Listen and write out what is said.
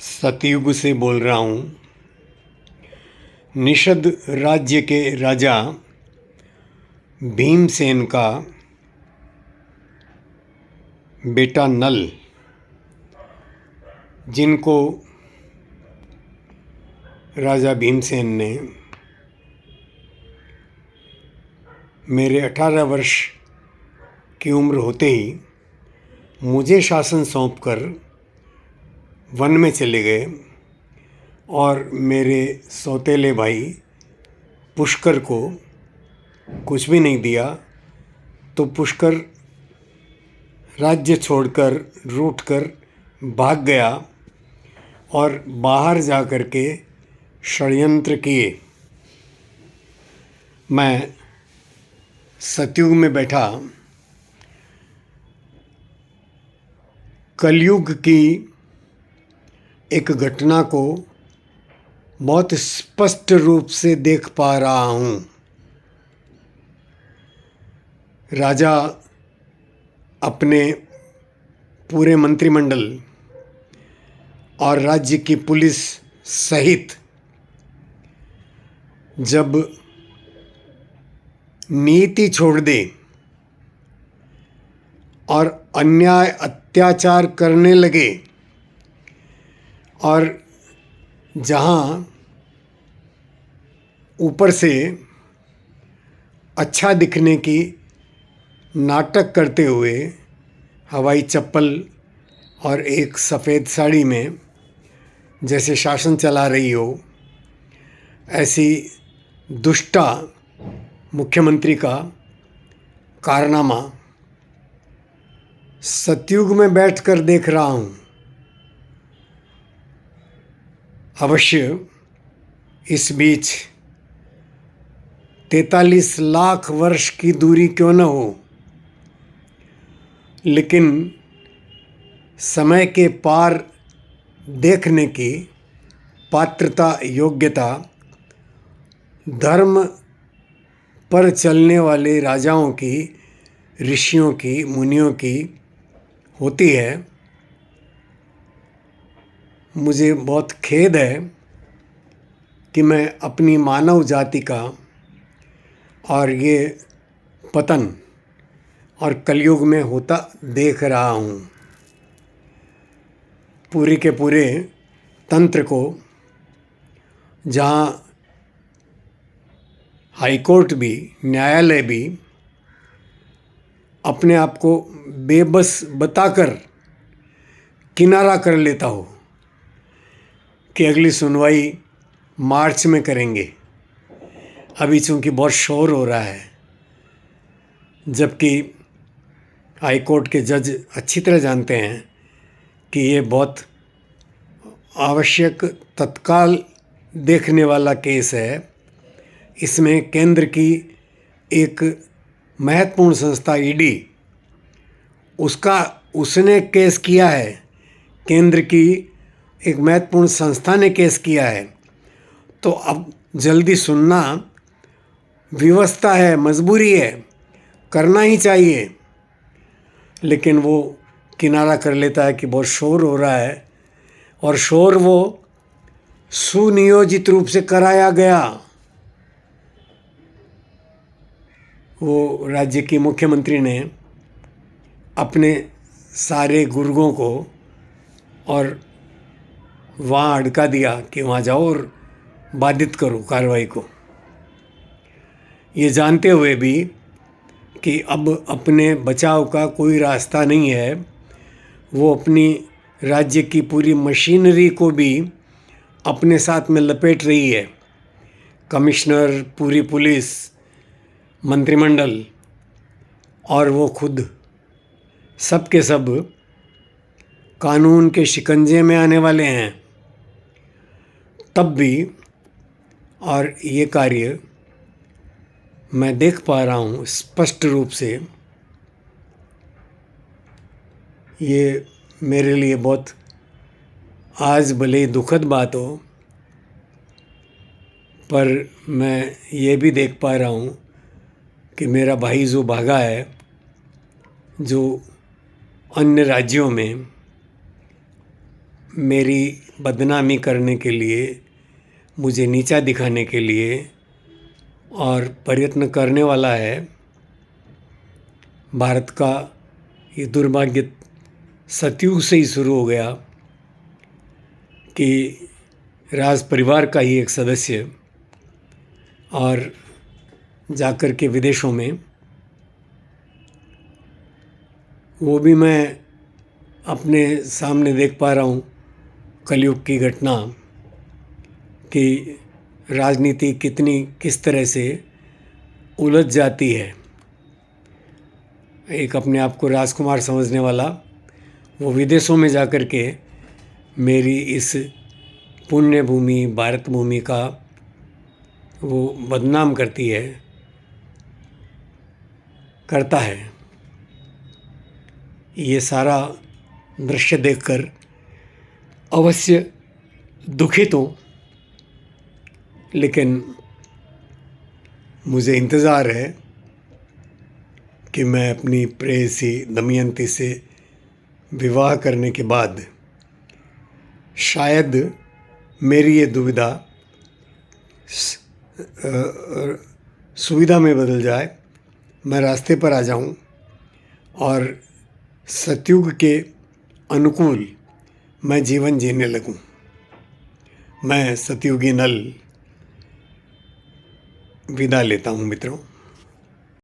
सतयुग से बोल रहा हूँ। निषद राज्य के राजा भीमसेन का बेटा नल, जिनको राजा भीमसेन ने मेरे 18 वर्ष की उम्र होते ही मुझे शासन सौंपकर वन में चले गए और मेरे सौतेले भाई पुष्कर को कुछ भी नहीं दिया, तो पुष्कर राज्य छोड़कर रूठकर भाग गया और बाहर जा कर के षड्यंत्र किए। मैं सतयुग में बैठा कलयुग की एक घटना को बहुत स्पष्ट रूप से देख पा रहा हूँ। राजा अपने पूरे मंत्रिमंडल और राज्य की पुलिस सहित जब नीति छोड़ दे और अन्याय अत्याचार करने लगे और जहाँ ऊपर से अच्छा दिखने की नाटक करते हुए हवाई चप्पल और एक सफ़ेद साड़ी में जैसे शासन चला रही हो, ऐसी दुष्टा मुख्यमंत्री का कारनामा सतयुग में बैठकर देख रहा हूँ। अवश्य इस बीच 43 लाख वर्ष की दूरी क्यों न हो, लेकिन समय के पार देखने की पात्रता, योग्यता धर्म पर चलने वाले राजाओं की, ऋषियों की, मुनियों की होती है। मुझे बहुत खेद है कि मैं अपनी मानव जाति का और ये पतन और कलयुग में होता देख रहा हूँ। पूरे के पूरे तंत्र को, जहाँ हाईकोर्ट भी, न्यायालय भी अपने आप को बेबस बताकर किनारा कर लेता हो कि अगली सुनवाई मार्च में करेंगे। अभी चूँकि बहुत शोर हो रहा है, जबकि हाईकोर्ट के जज अच्छी तरह जानते हैं कि ये बहुत आवश्यक तत्काल देखने वाला केस है। इसमें केंद्र की एक महत्वपूर्ण संस्था ईडी, उसने केस किया है। केंद्र की एक महत्वपूर्ण संस्था ने केस किया है, तो अब जल्दी सुनना व्यवस्था है, मजबूरी है, करना ही चाहिए। लेकिन वो किनारा कर लेता है कि बहुत शोर हो रहा है, और शोर वो सुनियोजित रूप से कराया गया। वो राज्य की मुख्यमंत्री ने अपने सारे गुर्गों को और वहाँ अड़का दिया कि वहाँ जाओ और बाधित करो कार्रवाई को, ये जानते हुए भी कि अब अपने बचाव का कोई रास्ता नहीं है। वो अपनी राज्य की पूरी मशीनरी को भी अपने साथ में लपेट रही है। कमिश्नर, पूरी पुलिस, मंत्रिमंडल और वो खुद, सब के सब कानून के शिकंजे में आने वाले हैं। तब भी और ये कार्य मैं देख पा रहा हूँ स्पष्ट रूप से। ये मेरे लिए बहुत, आज भले ही दुखद बात हो, पर मैं ये भी देख पा रहा हूँ कि मेरा भाई जो भागा है, जो अन्य राज्यों में मेरी बदनामी करने के लिए, मुझे नीचा दिखाने के लिए और प्रयत्न करने वाला है। भारत का ये दुर्भाग्य सतयुग से ही शुरू हो गया कि राज परिवार का ही एक सदस्य और जाकर के विदेशों में, वो भी मैं अपने सामने देख पा रहा हूँ कलयुग की घटना कि राजनीति किस तरह से उलझ जाती है। एक अपने आप को राजकुमार समझने वाला वो विदेशों में जाकर के मेरी इस पुण्य भूमि भारत भूमि का वो बदनाम करता है। ये सारा दृश्य देखकर अवश्य दुखित हूँ, लेकिन मुझे इंतज़ार है कि मैं अपनी प्रेयसी दमयंती से विवाह करने के बाद शायद मेरी ये दुविधा सुविधा में बदल जाए, मैं रास्ते पर आ जाऊं और सतयुग के अनुकूल मैं जीवन जीने लगूं। मैं सतयुगी नल विदा लेता हूं मित्रों।